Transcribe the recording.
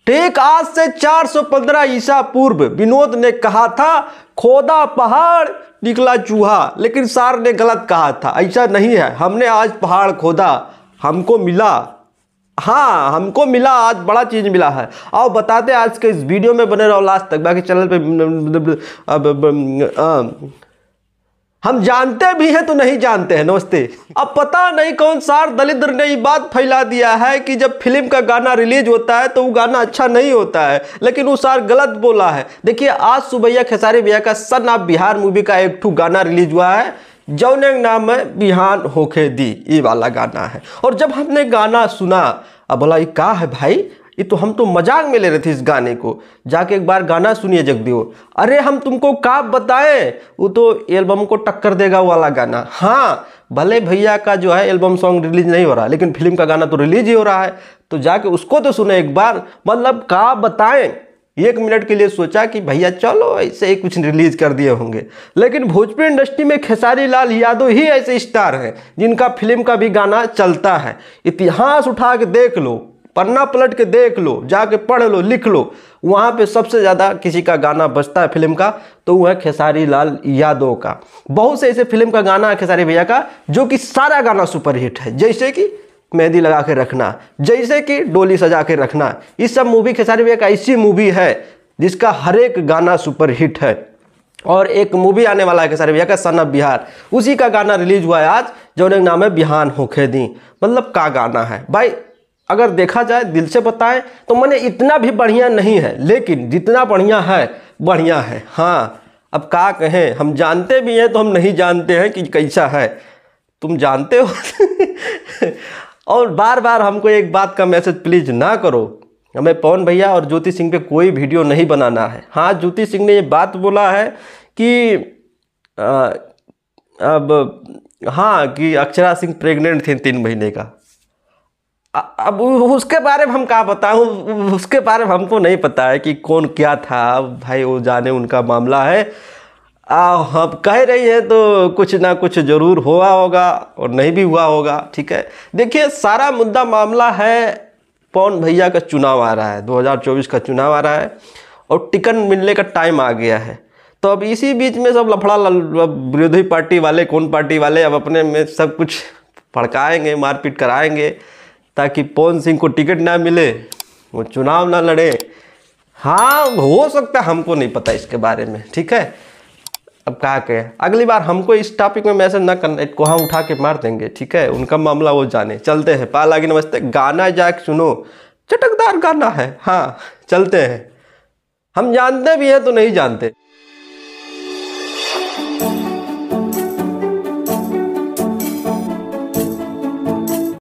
ठीक आज से 415 ईसा पूर्व विनोद ने कहा था खोदा पहाड़ निकला चूहा, लेकिन सार ने गलत कहा था। ऐसा नहीं है, हमने आज पहाड़ खोदा, हमको मिला, हाँ हमको मिला, आज बड़ा चीज़ मिला है। आओ बताते हैं आज के इस वीडियो में, बने रहो लास्ट तक। बाकी चैनल पे हम जानते भी हैं तो नहीं जानते हैं। नमस्ते। अब पता नहीं कौन सार दलिद्र ने ये बात फैला दिया है कि जब फिल्म का गाना रिलीज होता है तो वो गाना अच्छा नहीं होता है, लेकिन वो सार गलत बोला है। देखिए आज सुबैया खेसारी भैया का सन ऑफ बिहार मूवी का एक ठू गाना रिलीज हुआ है, जौने नाम है बिहान होके दी, ये वाला गाना है। और जब हमने गाना सुना, अब बोला ये क्या है भाई, ये तो हम तो मजाक में ले रहे थे इस गाने को। जाके एक बार गाना सुनिए जगदीओ। अरे हम तुमको क्या बताएं, वो तो एल्बम को टक्कर देगा वाला गाना। हाँ भले भैया का जो है एल्बम सॉन्ग रिलीज नहीं हो रहा, लेकिन फिल्म का गाना तो रिलीज ही हो रहा है, तो जाके उसको तो सुने एक बार। मतलब क्या बताएं, 1 मिनट के लिए सोचा कि भैया चलो ऐसे ही कुछ रिलीज कर दिए होंगे, लेकिन भोजपुरी इंडस्ट्री में खेसारी लाल यादव ही ऐसे स्टार हैं जिनका फिल्म का भी गाना चलता है। इतिहास उठा के देख लो, पन्ना पलट के देख लो, जाके पढ़ लो, लिख लो, वहाँ पे सबसे ज़्यादा किसी का गाना बजता है फिल्म का तो वो है खेसारी लाल यादव का। बहुत से ऐसे फिल्म का गाना है खेसारी भैया का जो कि सारा गाना सुपरहिट है, जैसे कि मेहंदी लगा के रखना, जैसे कि डोली सजा के रखना। ये सब मूवी खेसारी भैया का ऐसी मूवी है जिसका हर एक गाना सुपरहिट है। और एक मूवी आने वाला है खेसारी भैया का सन ऑफ बिहार, उसी का गाना रिलीज हुआ है आज, जो नाम है बिहान होके दी। मतलब का गाना है भाई, अगर देखा जाए दिल से बताएं तो मैंने इतना भी बढ़िया नहीं है, लेकिन जितना बढ़िया है बढ़िया है। हाँ अब क्या कहें, हम जानते भी हैं तो हम नहीं जानते हैं कि कैसा है, तुम जानते हो। और बार बार हमको एक बात का मैसेज प्लीज़ ना करो, हमें पवन भैया और ज्योति सिंह पे कोई वीडियो नहीं बनाना है। हाँ ज्योति सिंह ने ये बात बोला है कि हाँ कि अक्षरा सिंह प्रेग्नेंट थी 3 महीने का। अब उसके बारे में हम क्या बताऊँ, उसके बारे में हमको नहीं पता है कि कौन क्या था भाई, वो जाने उनका मामला है। अब कह रही है तो कुछ ना कुछ ज़रूर हुआ होगा और नहीं भी हुआ होगा, ठीक है। देखिए सारा मुद्दा मामला है, पवन भैया का चुनाव आ रहा है, 2024 का चुनाव आ रहा है और टिकट मिलने का टाइम आ गया है। तो अब इसी बीच में सब लफड़ा विरोधी पार्टी वाले, कौन पार्टी वाले अब अपने में सब कुछ भड़काएंगे, मारपीट कराएंगे ताकि पवन सिंह को टिकट ना मिले, वो चुनाव ना लड़े। हाँ हो सकता है, हमको नहीं पता इसके बारे में, ठीक है। अब क्या कहें, अगली बार हमको इस टॉपिक में मैसेज ना करना, को हम उठा के मार देंगे, ठीक है। उनका मामला वो जाने। चलते हैं पाला की नमस्ते। गाना जाके सुनो, चटकदार गाना है। हाँ चलते हैं, हम जानते भी हैं तो नहीं जानते।